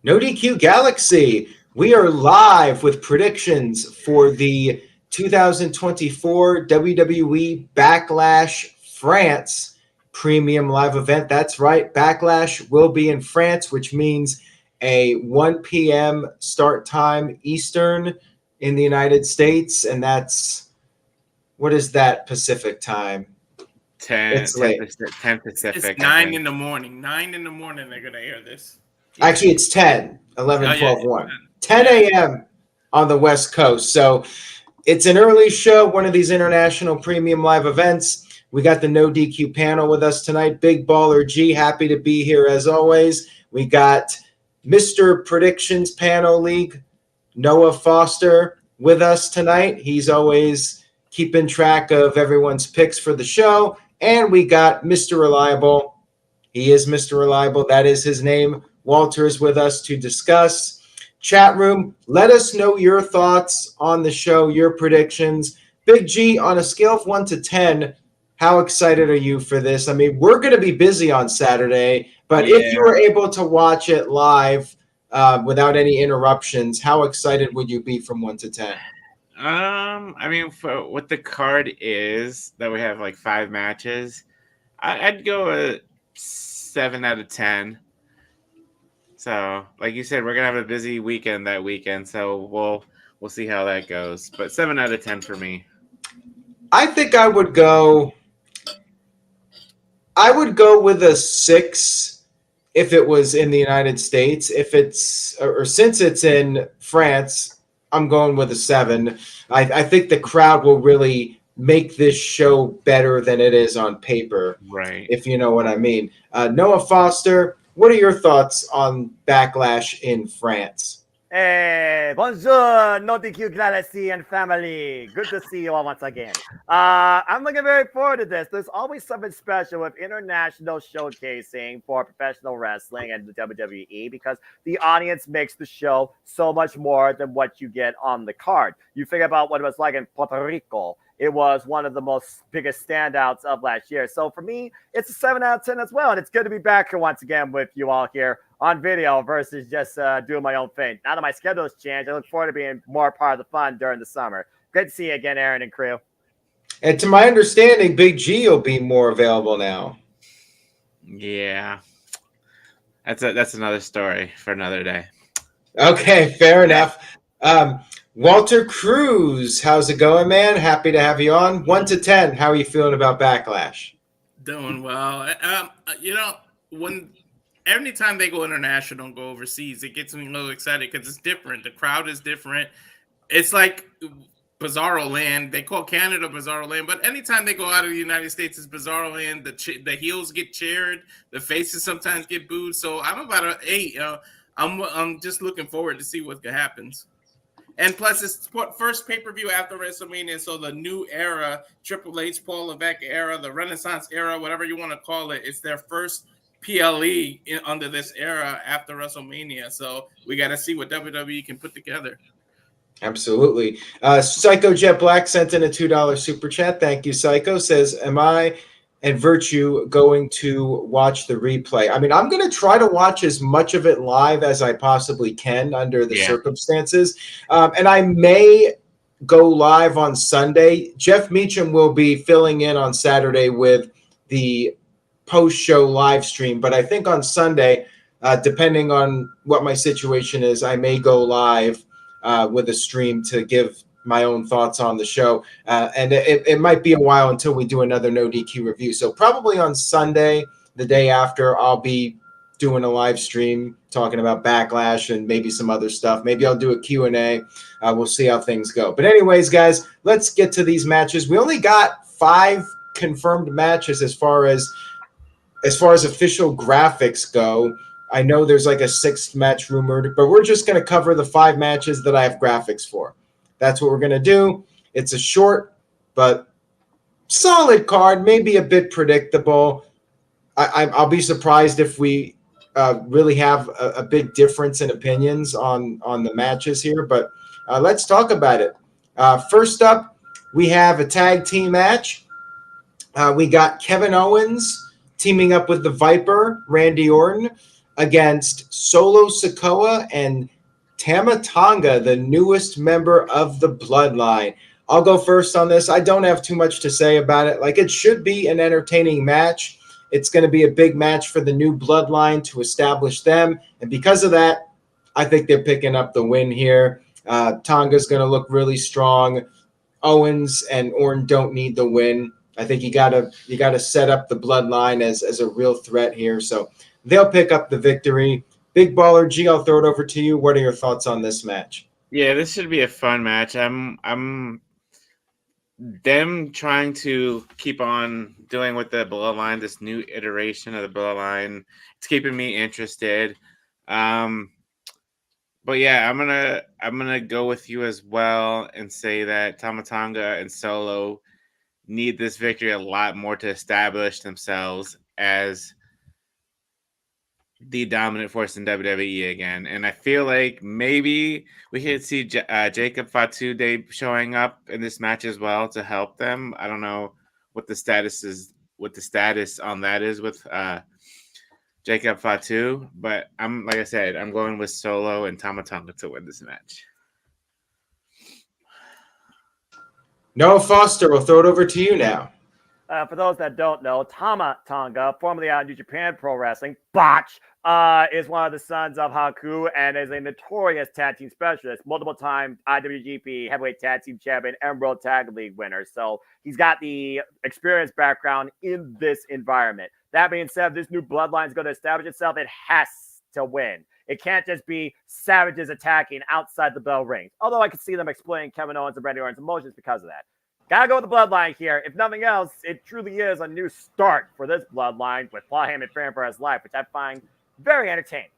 No DQ Galaxy. We are live with predictions for the 2024 WWE Backlash France premium live event. That's right. Backlash will be in France, which means a 1 p.m. start time Eastern in the United States. And that's, what is that Pacific time? 10, It's 10, late. 10 It's Pacific. 9 in the morning. 9 in the morning they're going to air this. Actually, it's 10, 11, 12, 1. 10 Yeah. a.m. on the West Coast. So it's an early show, one of these international premium live events. We got the No DQ panel with us tonight. Big Baller G, happy to be here as always. We got Mr. Predictions Panel League, Noah Foster, with us tonight. He's always keeping track of everyone's picks for the show. And we got Mr. Reliable. He is Mr. Reliable. That is his name. Walter is with us to discuss. Chat room, let us know your thoughts on the show, your predictions. Big G, on a scale of 1 to 10, how excited are you for this? I mean, we're going to be busy on Saturday, but if you were able to watch it live without any interruptions, how excited would you be from 1 to 10? I mean, for what the card is that we have like 5 matches, I'd go a 7 out of 10. So, like you said, we're gonna have a busy weekend that weekend, so we'll see how that goes. But 7 out of 10 for me. I think I would go with a 6 if it was in the United States. If it's or since it's in France, I'm going with a 7. I think the crowd will really make this show better than it is on paper. Right. If you know what I mean. Noah Foster, what are your thoughts on Backlash in France? Hey, bonjour, No DQ Galaxy and family. Good to see you all once again. I'm looking very forward to this. There's always something special with international showcasing for professional wrestling and the WWE because the audience makes the show so much more than what you get on the card. You think about what it was like in Puerto Rico. It was one of the most biggest standouts of last year. So for me, it's a 7 out of 10 as well. And it's good to be back here once again with you all here on video versus just doing my own thing. Now that my schedule has changed, I look forward to being more part of the fun during the summer. Great to see you again, Aaron and crew. And to my understanding, Big G will be more available now. Yeah. That's another story for another day. Okay, fair enough. Walter Cruz, how's it going, man? Happy to have you on. 1 to 10, how are you feeling about Backlash? Doing well. Anytime they go international and go overseas, it gets me a little excited because it's different. The crowd is different. It's like Bizarro Land. They call Canada Bizarro Land, but anytime they go out of the United States, it's Bizarro Land. The heels get cheered. The faces sometimes get booed. So I'm about an 8. I'm just looking forward to see what happens. And plus, it's first pay-per-view after WrestleMania, so the new era, Triple H, Paul Levesque era, the Renaissance era, whatever you want to call it, it's their first PLE under this era after WrestleMania. So we got to see what WWE can put together. Absolutely. Psycho Jet Black sent in a $2 super chat. Thank you, Psycho. Says, am I and Virtue going to watch the replay? I mean, I'm going to try to watch as much of it live as I possibly can under the circumstances. And I may go live on Sunday. Jeff Meacham will be filling in on Saturday with the post-show live stream. But I think on Sunday, depending on what my situation is, I may go live with a stream to give my own thoughts on the show. And it might be a while until we do another No DQ review. So probably on Sunday, the day after, I'll be doing a live stream talking about Backlash and maybe some other stuff. Maybe I'll do a Q&A. We'll see how things go. But anyways, guys, let's get to these matches. We only got 5 confirmed matches as far as official graphics go. I know there's like a 6th match rumored, but we're just going to cover the 5 matches that I have graphics for. That's what we're going to do. It's a short but solid card, maybe a bit predictable. I'll be surprised if we really have a big difference in opinions on the matches here, but let's talk about it. First up, we have a tag team match. We got Kevin Owens teaming up with the Viper, Randy Orton. against Solo Sikoa and Tama Tonga, the newest member of the Bloodline. I'll go first on this. I don't have too much to say about it. Like, it should be an entertaining match. It's going to be a big match for the new Bloodline to establish them. And because of that, I think they're picking up the win here. Tonga's going to look really strong. Owens and Orton don't need the win. I think you gotta set up the Bloodline as a real threat here. So they'll pick up the victory. Big Baller G, I'll throw it over to you. What are your thoughts on this match? Yeah, this should be a fun match. I'm them trying to keep on doing with the Bloodline, this new iteration of the Bloodline. It's keeping me interested. But yeah, I'm gonna go with you as well and say that Tama Tonga and Solo need this victory a lot more to establish themselves as the dominant force in WWE again. And I feel like maybe we could see Jacob Fatu showing up in this match as well to help them. I don't know what the status on that is with Jacob Fatu, but like I said, I'm going with Solo and Tama Tonga to win this match. Noah Foster, we'll throw it over to you now. For those that don't know, Tama Tonga, formerly out of New Japan Pro Wrestling, Botch, is one of the sons of Haku and is a notorious tag team specialist, multiple-time IWGP Heavyweight Tag Team Champion and World Tag League winner. So he's got the experience background in this environment. That being said, this new Bloodline is going to establish itself. It has to win. It can't just be savages attacking outside the bell ring. Although I could see them exploiting Kevin Owens and Randy Orton's emotions because of that. Gotta go with the Bloodline here. If nothing else, it truly is a new start for this Bloodline with Paul Heyman fearing for his life, which I find very entertaining.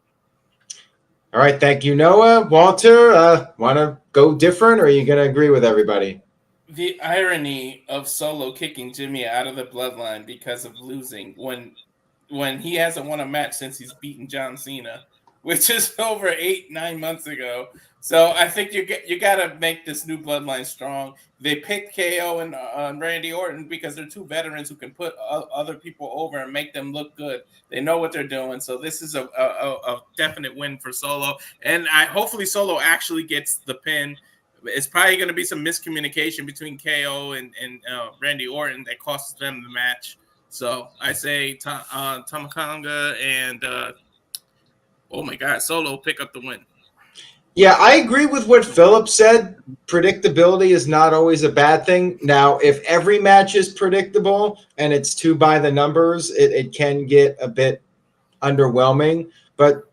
All right, thank you, Noah. Walter, want to go different, or are you going to agree with everybody? The irony of Solo kicking Jimmy out of the Bloodline because of losing when he hasn't won a match since he's beaten John Cena, which is over 8-9 months ago. So I think you got to make this new Bloodline strong. They picked KO and Randy Orton because they're two veterans who can put other people over and make them look good. They know what they're doing. So this is a definite win for Solo. And hopefully Solo actually gets the pin. It's probably going to be some miscommunication between KO and Randy Orton that costs them the match. So I say Tama Tonga and Solo pick up the win. Yeah, I agree with what Philip said. Predictability is not always a bad thing. Now, if every match is predictable and it's two by the numbers, it can get a bit underwhelming. But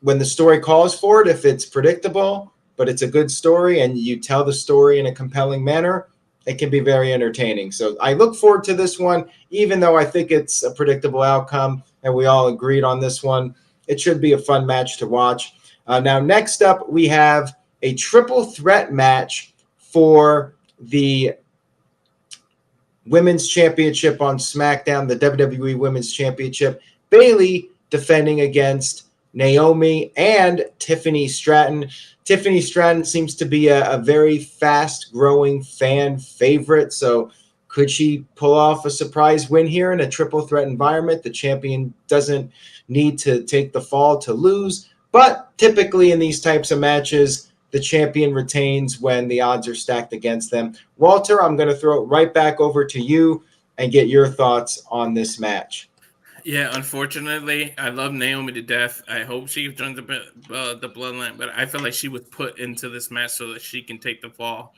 when the story calls for it, if it's predictable, but it's a good story and you tell the story in a compelling manner, it can be very entertaining. So I look forward to this one, even though I think it's a predictable outcome and we all agreed on this one. It should be a fun match to watch. Now, next up, we have a triple threat match for the Women's Championship on SmackDown, the WWE Women's Championship. Bayley defending against Naomi and Tiffany Stratton. Tiffany Stratton seems to be a very fast-growing fan favorite, so could she pull off a surprise win here in a triple threat environment? The champion doesn't need to take the fall to lose. But typically in these types of matches, the champion retains when the odds are stacked against them. Walter, I'm going to throw it right back over to you and get your thoughts on this match. Yeah, unfortunately, I love Naomi to death. I hope she joins the Bloodline, but I feel like she was put into this match so that she can take the fall.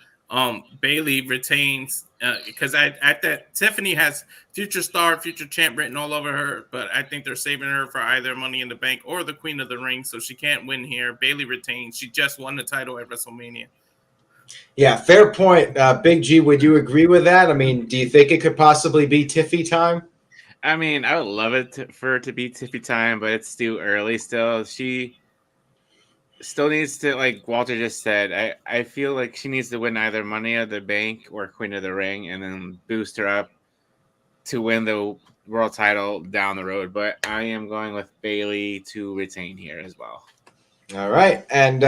Bayley retains because Tiffany has future star, future champ written all over her, but I think they're saving her for either Money in the Bank or the Queen of the Ring, so she can't win here. Bayley retains. She just won the title at WrestleMania. Yeah, fair point. Big G, would you agree with that? I mean, do you think it could possibly be Tiffy time? I mean, I would love it for it to be Tiffy time, but it's too early still. She still needs to, like Walter just said, I feel like she needs to win either Money in the Bank or Queen of the Ring and then boost her up to win the world title down the road. But I am going with Bayley to retain here as well. All right. And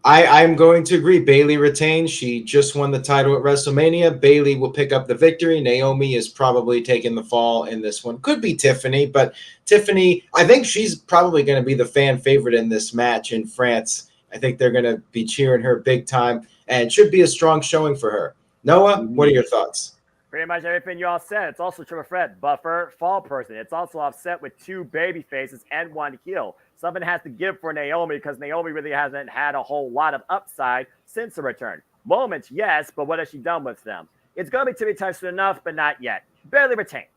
I'm going to agree. Bayley retains. She just won the title at WrestleMania. Bayley will pick up the victory. Naomi is probably taking the fall in this one. Could be Tiffany, but Tiffany, I think she's probably going to be the fan favorite in this match in France. I think they're going to be cheering her big time, and it should be a strong showing for her. Noah, what are your thoughts? Pretty much everything you all said. It's also triple threat, buffer, fall person. It's also offset with 2 baby faces and 1 heel. Something has to give for Naomi because Naomi really hasn't had a whole lot of upside since the return. Moments, yes, but what has she done with them? It's going to be Tiffany Tyson enough, but not yet. Barely retains.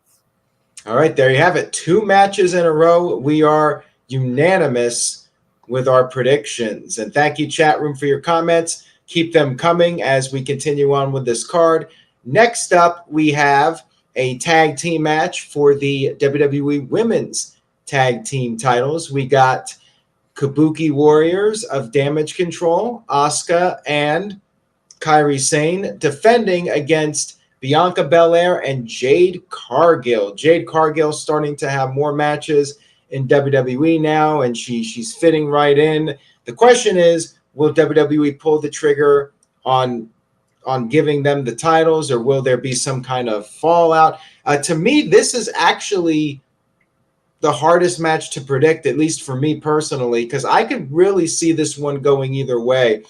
All right, there you have it. 2 matches in a row. We are unanimous with our predictions. And thank you, chat room, for your comments. Keep them coming as we continue on with this card. Next up, we have a tag team match for the WWE Women's Tag Team titles. We got Kabuki Warriors of Damage Control, Asuka and Kairi Sane, defending against Bianca Belair and Jade Cargill. Jade Cargill starting to have more matches in WWE now, and she's fitting right in. The question is, will WWE pull the trigger on giving them the titles, or will there be some kind of fallout? To me, this is actually the hardest match to predict, at least for me personally, because I could really see this one going either way.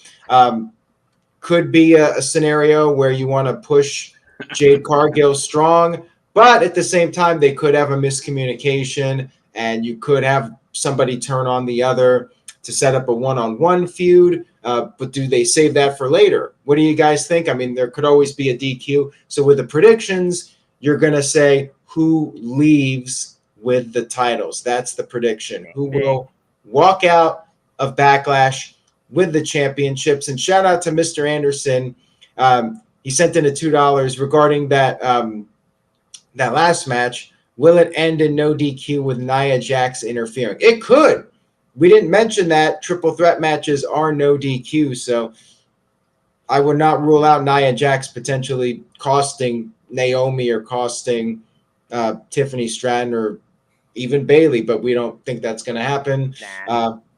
Could be a scenario where you want to push Jade Cargill strong, but at the same time, they could have a miscommunication, and you could have somebody turn on the other to set up a one-on-one feud. But do they save that for later? What do you guys think? I mean, there could always be a DQ. So with the predictions, you're going to say who leaves with the titles. That's the prediction. Who will walk out of Backlash with the championships? And shout out to Mr. Anderson. He sent in a $2 regarding that last match. Will it end in no DQ with Nia Jax interfering? It could. We didn't mention that triple threat matches are no DQ, so I would not rule out Nia Jax potentially costing Naomi or costing Tiffany, Stratton, or even Bayley, but we don't think that's going to happen.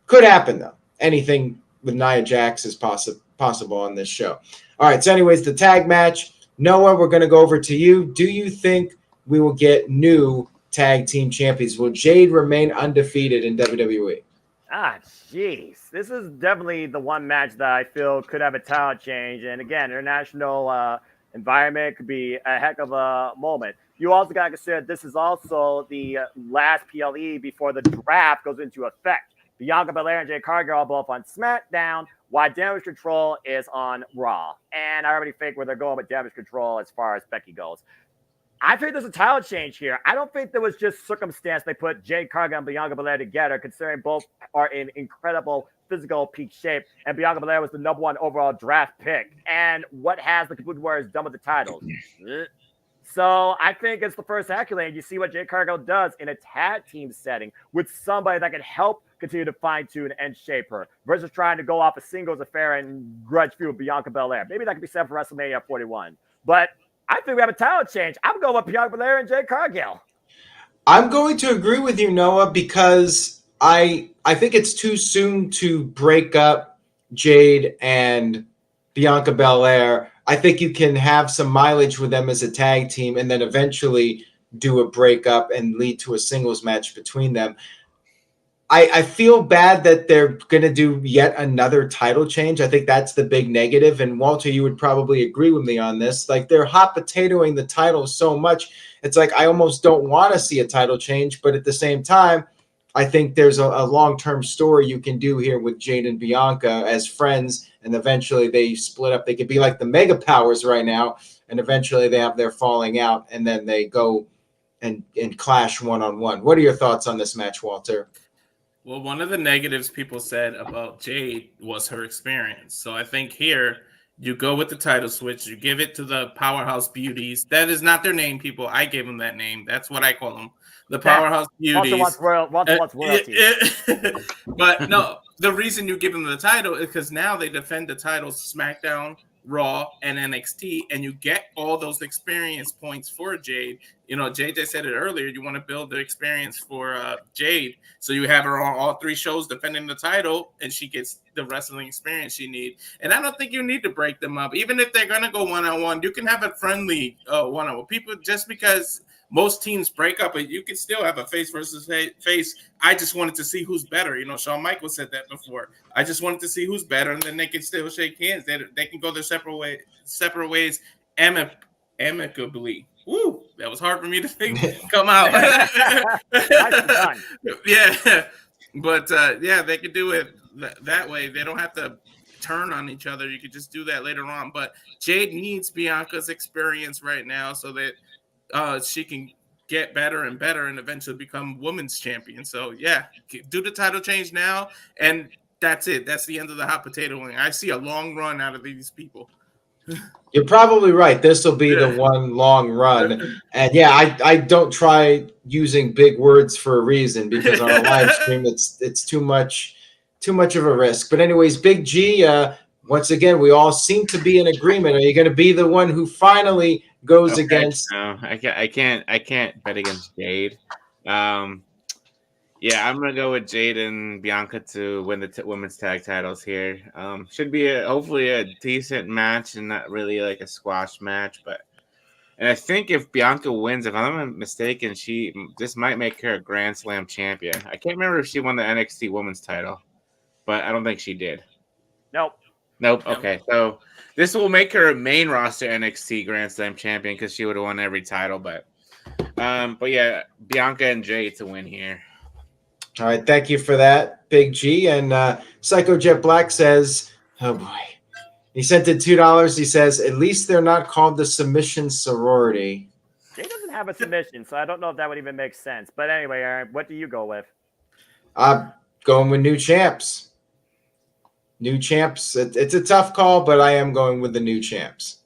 Could happen, though. Anything with Nia Jax is possible on this show. All right, so anyways, the tag match. Noah, we're going to go over to you. Do you think we will get new tag team champions? Will Jade remain undefeated in WWE? Jeez. This is definitely the one match that I feel could have a title change. And again, international environment could be a heck of a moment. You also got to consider this is also the last PLE before the draft goes into effect. Bianca Belair and Jade Cargill are both on SmackDown, while Damage Control is on Raw. And I already think where they're going with Damage Control as far as Becky goes. I think there's a title change here. I don't think there was just circumstance they put Jade Cargill and Bianca Belair together, considering both are in incredible physical peak shape. And Bianca Belair was the #1 overall draft pick. And what has the Kabuki Warriors done with the titles? So I think it's the first accolade. You see what Jade Cargill does in a tag team setting with somebody that can help continue to fine-tune and shape her versus trying to go off a singles affair and grudge feud with Bianca Belair. Maybe that could be set for WrestleMania 41. But I think we have a title change. I'm going with Bianca Belair and Jade Cargill. I'm going to agree with you, Noah, because I think it's too soon to break up Jade and Bianca Belair. I think you can have some mileage with them as a tag team and then eventually do a breakup and lead to a singles match between them. I feel bad that they're going to do yet another title change. I think that's the big negative. And Walter, you would probably agree with me on this. Like, they're hot potatoing the title so much. It's like I almost don't want to see a title change. But at the same time, I think there's a long-term story you can do here with Jade and Bianca as friends. And eventually they split up. They could be like the mega powers right now. And eventually they have their falling out. And then they go and clash one-on-one. What are your thoughts on this match, Walter? Well, one of the negatives people said about Jade was her experience. So I think here you go with the title switch. You give it to the Powerhouse Beauties. That is not their name, people. I gave them that name. That's what I call them. The Powerhouse Beauties. Wants royalty. But no, the reason you give them the title is because now they defend the titles SmackDown Raw and NXT, and you get all those experience points for Jade. You know, JJ said it earlier. You want to build the experience for Jade, so you have her on all 3 shows defending the title, and she gets the wrestling experience she needs. And I don't think you need to break them up, even if they're gonna go one-on-one. You can have a friendly one-on-one. People, just because most teams break up, but you can still have a face versus face. I just wanted to see who's better. You know, Shawn Michaels said that before. I just wanted to see who's better, and then they can still shake hands. They can go their separate ways amicably. Woo, that was hard for me to think. Come out. Yeah, but yeah, they could do it that way. They don't have to turn on each other. You could just do that later on. But Jade needs Bianca's experience right now so that she can get better and better and eventually become women's champion. So yeah, do the title change now, and that's it. That's the end of the hot potato wing. I see a long run out of these people. You're probably right. This will be the one long run. And yeah, I don't try using big words for a reason, because on a live stream it's too much of a risk. But anyways, Big G, once again, we all seem to be in agreement. Are you going to be the one who finally goes against? No, I can't bet against Jade. Yeah, I'm gonna go with Jade and Bianca to win the women's tag titles here. Should be hopefully a decent match and not really like a squash match. And I think if Bianca wins, if I'm not mistaken, this might make her a Grand Slam champion. I can't remember if she won the NXT Women's title, but I don't think she did. Nope. Okay, so this will make her a main roster NXT Grand Slam champion because she would have won every title. But yeah, Bianca and Jade to win here. All right, thank you for that, Big G. And Psycho Jet Black says, oh boy, he sent in $2. He says, at least they're not called the submission sorority. Jay doesn't have a submission, so I don't know if that would even make sense. But anyway, Aaron, what do you go with? I'm going with new champs. New champs. It's a tough call, but I am going with the new champs.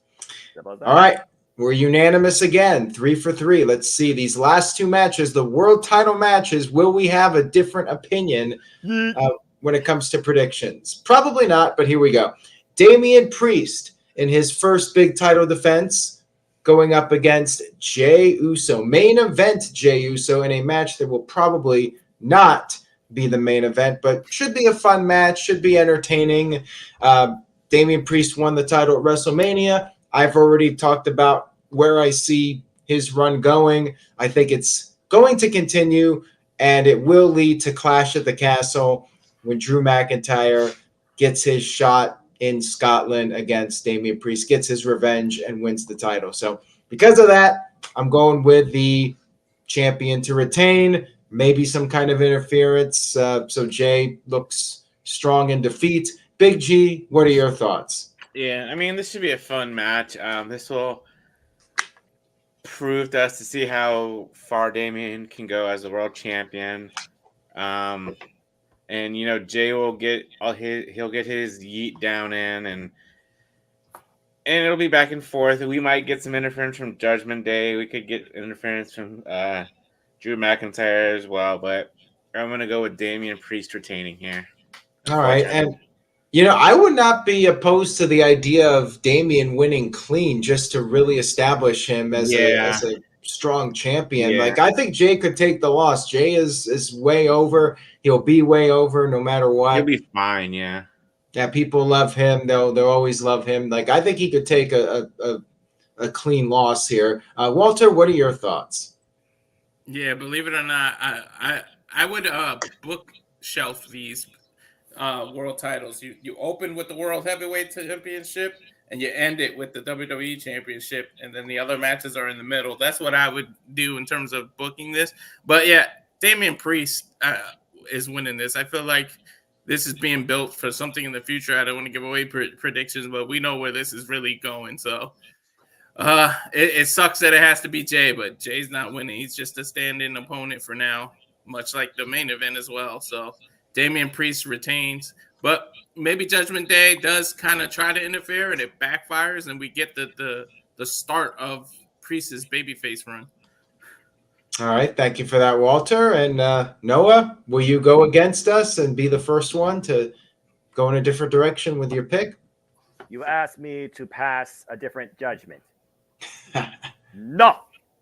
All right. We're unanimous again, 3 for 3. Let's see these last 2 matches, the world title matches. Will we have a different opinion when it comes to predictions? Probably not, but here we go. Damian Priest in his first big title defense going up against Jey Uso. Main event Jey Uso in a match that will probably not be the main event, but should be a fun match, should be entertaining. Damian Priest won the title at WrestleMania. I've already talked about where I see his run going. I think it's going to continue, and it will lead to Clash at the Castle when Drew McIntyre gets his shot in Scotland against Damian Priest, gets his revenge, and wins the title. So because of that, I'm going with the champion to retain, maybe some kind of interference. So Jey looks strong in defeat. Big G, what are your thoughts? Yeah, I mean, this should be a fun match. This will prove to us to see how far Damian can go as a world champion. And you know, Jey will get he'll get his yeet down in, and it'll be back and forth. We might get some interference from Judgment Day. We could get interference from Drew McIntyre as well, but I'm gonna go with Damian Priest retaining here. All right, and you know, I would not be opposed to the idea of Damian winning clean just to really establish him as a strong champion. Yeah. Like, I think Jey could take the loss. Jey is way over. He'll be way over no matter what. He'll be fine, yeah. Yeah, people love him. They'll always love him. Like, I think he could take a clean loss here. Walter, what are your thoughts? Yeah, believe it or not, I would bookshelf these world titles. You open with the World Heavyweight Championship and you end it with the WWE Championship, and then the other matches are in the middle. That's what I would do in terms of booking this. But yeah, Damian Priest is winning this. I feel like this is being built for something in the future. I don't want to give away predictions, but we know where this is really going. So it sucks that it has to be Jey, but Jey's not winning. He's just a stand-in opponent for now, much like the main event as well. So Damian Priest retains, but maybe Judgment Day does kind of try to interfere and it backfires, and we get the start of Priest's babyface run. All right, thank you for that, Walter. And Noah, will you go against us and be the first one to go in a different direction with your pick? You asked me to pass a different judgment. No.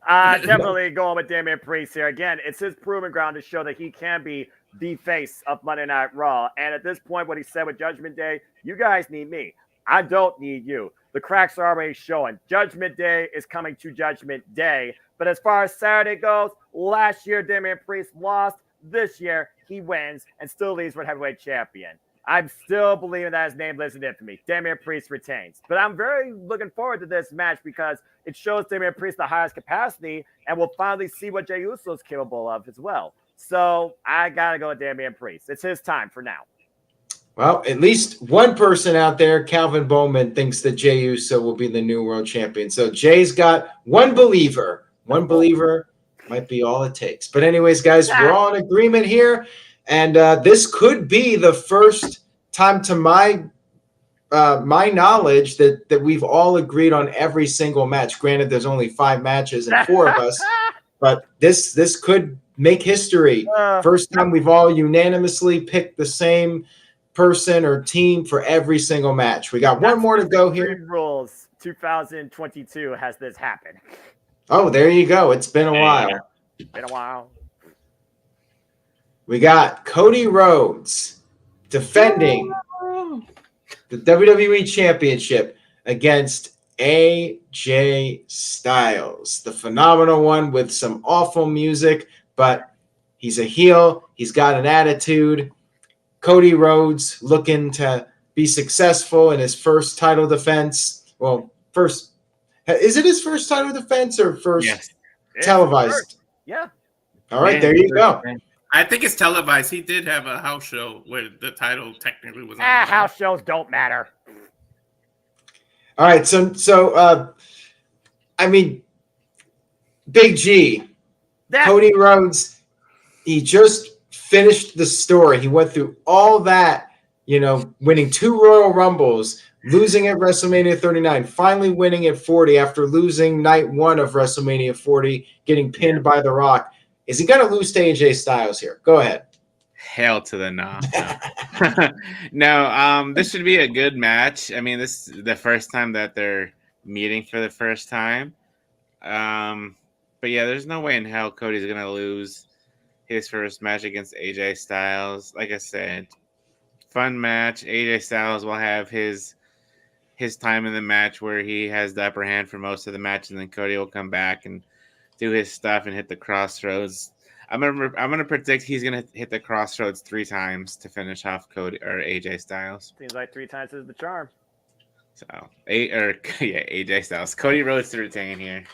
Definitely going with Damian Priest here. Again, it's his proving ground to show that he can be the face of Monday Night Raw. And at this point, what he said with Judgment Day, you guys need me. I don't need you. The cracks are already showing. Judgment Day is coming to Judgment Day. But as far as Saturday goes, last year Damian Priest lost. This year he wins and still leaves for heavyweight champion. I'm still believing that his name lives in infamy. Damian Priest retains. But I'm very looking forward to this match because it shows Damian Priest the highest capacity, and we'll finally see what Jey Uso is capable of as well. So I got to go with Damian Priest. It's his time for now. Well, at least one person out there, Calvin Bowman, thinks that Jey Uso will be the new world champion. So Jay's got one believer. One believer might be all it takes. But anyways, guys, we're all in agreement here. And this could be the first time to my knowledge that we've all agreed on every single match. Granted, there's only 5 matches and 4 of us, but this could make history. First time we've all unanimously picked the same person or team for every single match. We got one more to go here. Rules 2022 has this happened. Oh, there you go. It's been a while. Been a while. We got Cody Rhodes defending the WWE Championship against AJ Styles, the phenomenal one with some awful music, but he's a heel. He's got an attitude. Cody Rhodes looking to be successful in his first title defense. Well, is it his first title defense or first televised? Yeah. All right, there you go. I think it's televised. He did have a house show where the title technically was on. House shows don't matter. All right, so I mean, Big G, Cody Rhodes, he just finished the story. He went through all that, winning 2 Royal Rumbles, losing at WrestleMania 39, finally winning at 40 after losing night 1 of WrestleMania 40, getting pinned by The Rock. Is he going to lose to AJ Styles here? Go ahead. Hell to the no. No, this should be a good match. I mean, this is the first time that they're meeting for the first time. But yeah, there's no way in hell Cody's going to lose his first match against AJ Styles. Like I said, fun match. AJ Styles will have his time in the match where he has the upper hand for most of the match, and then Cody will come back and do his stuff and hit the crossroads. I'm gonna predict he's gonna hit the crossroads 3 times to finish off Cody or AJ Styles. Seems like 3 times is the charm. So AJ Styles, Cody Rhodes to retain here.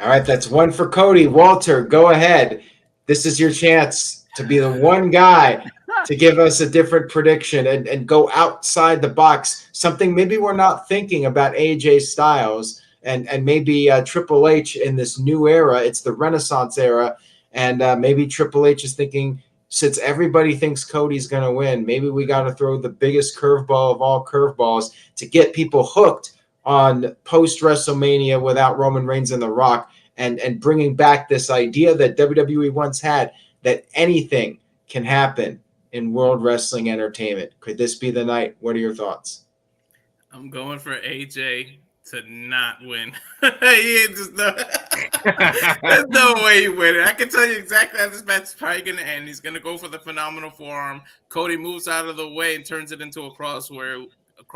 All right, that's 1 for Cody. Walter, go ahead. This is your chance to be the one guy to give us a different prediction and go outside the box. Something maybe we're not thinking about AJ Styles. And maybe Triple H in this new era, it's the Renaissance era, and maybe Triple H is thinking, since everybody thinks Cody's going to win, maybe we got to throw the biggest curveball of all curveballs to get people hooked on post-WrestleMania without Roman Reigns and The Rock, and bringing back this idea that WWE once had that anything can happen in World Wrestling Entertainment. Could this be the night? What are your thoughts? I'm going for AJ to not win. There's no way he win it. I can tell you exactly how this match is probably going to end. He's going to go for the phenomenal forearm. Cody moves out of the way and turns it into a crossroads. He's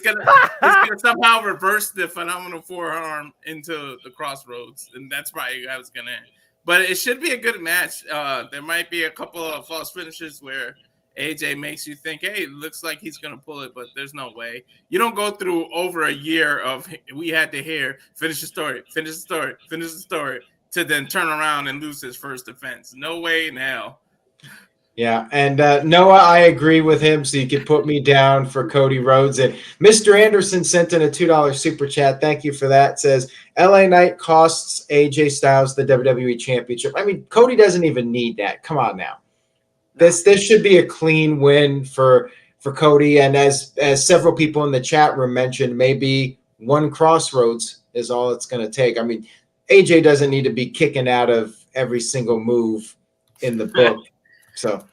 going to somehow reverse the phenomenal forearm into the crossroads, and that's probably how it's going to end. But it should be a good match. There might be a couple of false finishes where AJ makes you think, hey, it looks like he's going to pull it, but there's no way. You don't go through over a year of we had to hear, finish the story, to then turn around and lose his first defense. No way in hell. Yeah, and Noah, I agree with him, so you can put me down for Cody Rhodes. And Mr. Anderson sent in a $2 super chat. Thank you for that. Says, LA Knight costs AJ Styles the WWE Championship. I mean, Cody doesn't even need that. Come on now. This should be a clean win for Cody, and as several people in the chat room mentioned, maybe 1 crossroads is all it's going to take. I mean, AJ doesn't need to be kicking out of every single move in the book. So,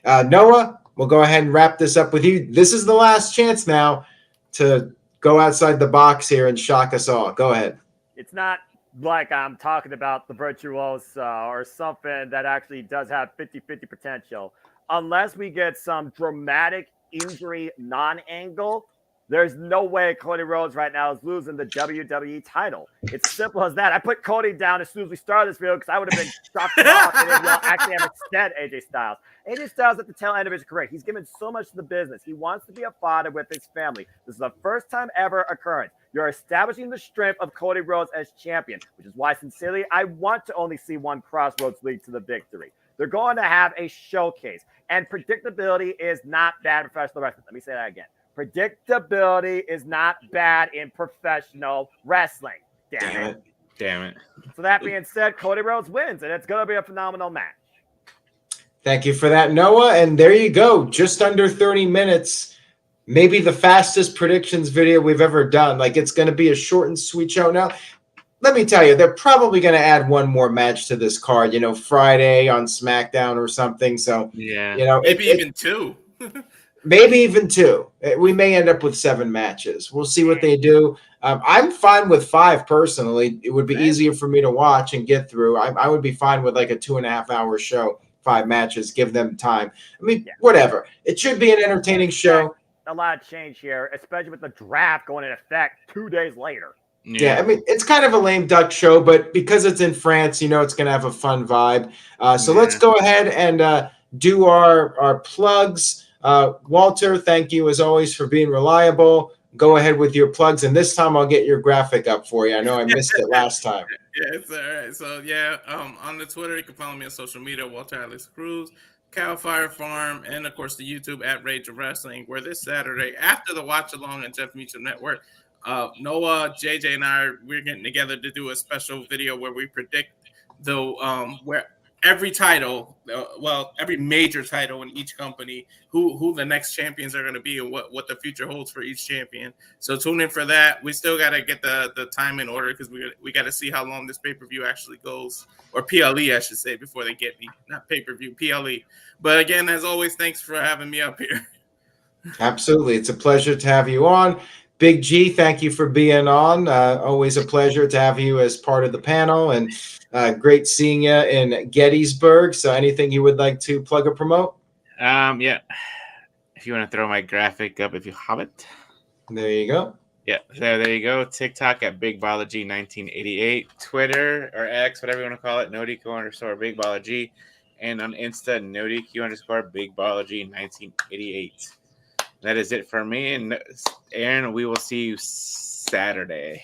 Noah, we'll go ahead and wrap this up with you. This is the last chance now to go outside the box here and shock us all. Go ahead. It's not like I'm talking about the Virtuoso or something that actually does have 50-50 potential. Unless we get some dramatic injury non-angle, there's no way Cody Rhodes right now is losing the WWE title. It's simple as that. I put Cody down as soon as we started this video because I would have been shocked off and then actually have instead AJ Styles. AJ Styles at the tail end of his career. He's given so much to the business. He wants to be a father with his family. This is the first time ever occurrence. You're establishing the strength of Cody Rhodes as champion, which is why, sincerely, I want to only see one Crossroads lead to the victory. They're going to have a showcase, and predictability is not bad in professional wrestling. Let me say that again. Predictability is not bad in professional wrestling. Damn it. So that being said, Cody Rhodes wins, and it's going to be a phenomenal match. Thank you for that, Noah. And there you go. Just under 30 minutes. Maybe the fastest predictions video we've ever done. Like, it's going to be a short and sweet show. Now, let me tell you, they're probably going to add one more match to this card, Friday on SmackDown or something. So, maybe even two. Maybe even two. We may end up with 7 matches. We'll see what they do. I'm fine with 5 personally. It would be easier for me to watch and get through. I would be fine with like a 2.5-hour show, 5 matches, give them time. I mean, whatever. It should be an entertaining show. A lot of change here, especially with the draft going into effect 2 days later. Yeah, I mean, it's kind of a lame duck show, but because it's in France, it's going to have a fun vibe. So let's go ahead and do our plugs. Walter, thank you as always for being reliable. Go ahead with your plugs, and this time I'll get your graphic up for you. I know I missed it last time. Yeah, it's all right. So, on the Twitter, you can follow me on social media, Walter Alex Cruz. Cow Fire Farm, and of course the YouTube at Rage of Wrestling, where this Saturday, after the watch along at Jeff Meacham Network, Noah, JJ, and we're getting together to do a special video where we predict where every title, every major title in each company, who the next champions are going to be and what the future holds for each champion. So tune in for that. We still got to get the time in order because we got to see how long this pay-per-view actually goes, or PLE, I should say, before they get me. Not pay-per-view, PLE. But again, as always, thanks for having me up here. Absolutely. It's a pleasure to have you on. Big G, thank you for being on. Always a pleasure to have you as part of the panel, and great seeing you in Gettysburg. So anything you would like to plug or promote? Yeah. If you want to throw my graphic up, if you have it. There you go. Yeah, so there you go. TikTok at BigBallaG1988. Twitter or X, whatever you want to call it, NoDQ_BigBallaG. And on Insta, NoDQ_BigBallaG1988. That is it for me. And Aaron, we will see you Saturday.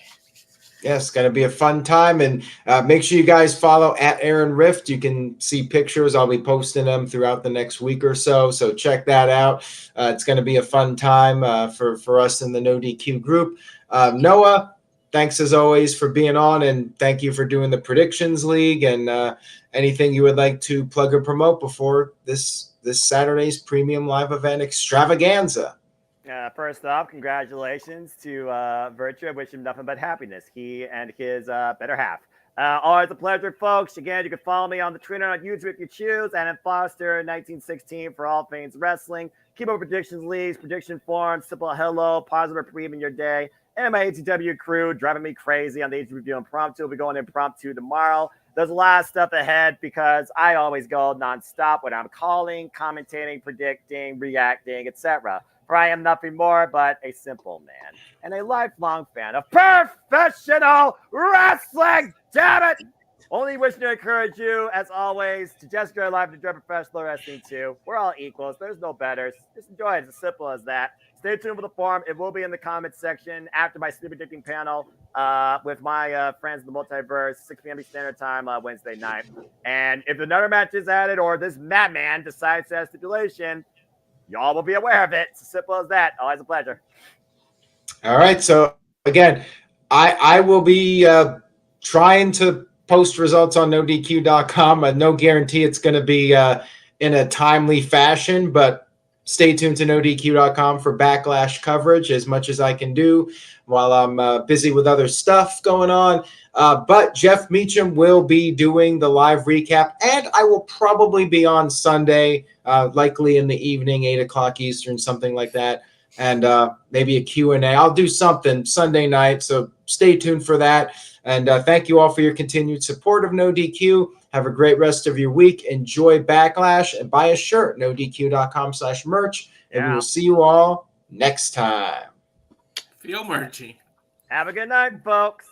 Yes, going to be a fun time. And make sure you guys follow at Aaron Rift. You can see pictures. I'll be posting them throughout the next week or so. So check that out. It's going to be a fun time for us in the No DQ group. Noah, thanks as always for being on. And thank you for doing the Predictions League. And anything you would like to plug or promote before this Saturday's premium live event extravaganza? First off, congratulations to Virtue. I wish him nothing but happiness. He and his better half. Always a pleasure, folks. Again, you can follow me on the Twitter and on YouTube if you choose. And Foster 1916 for all things wrestling. Keep up predictions leagues, prediction forums, simple hello, positive reprieve in your day. And my ATW crew driving me crazy on the ATW Review Impromptu. We'll be going impromptu tomorrow. There's a lot of stuff ahead because I always go nonstop when I'm calling, commentating, predicting, reacting, etc. For I am nothing more but a simple man and a lifelong fan of professional wrestling. Damn it! Only wishing to encourage you, as always, to just enjoy life and enjoy professional wrestling too. We're all equals. There's no betters. Just enjoy it. It's as simple as that. Stay tuned for the forum. It will be in the comments section after my sleep predicting panel with my friends in the multiverse, 6 p.m. Standard Time Wednesday night. And if another match is added or this madman decides to add stipulation, y'all will be aware of it. It's as simple as that. Always a pleasure. All right. So again, I will be trying to post results on NoDQ.com. No guarantee it's going to be in a timely fashion, but stay tuned to NoDQ.com for Backlash coverage as much as I can do while I'm busy with other stuff going on. But Jeff Meacham will be doing the live recap, and I will probably be on Sunday, likely in the evening, 8 o'clock Eastern, something like that, and maybe a Q&A. I'll do something Sunday night, so stay tuned for that. And thank you all for your continued support of No DQ. Have a great rest of your week. Enjoy Backlash and buy a shirt, nodq.com/merch. And we will see you all next time. Feel merchy. Have a good night, folks.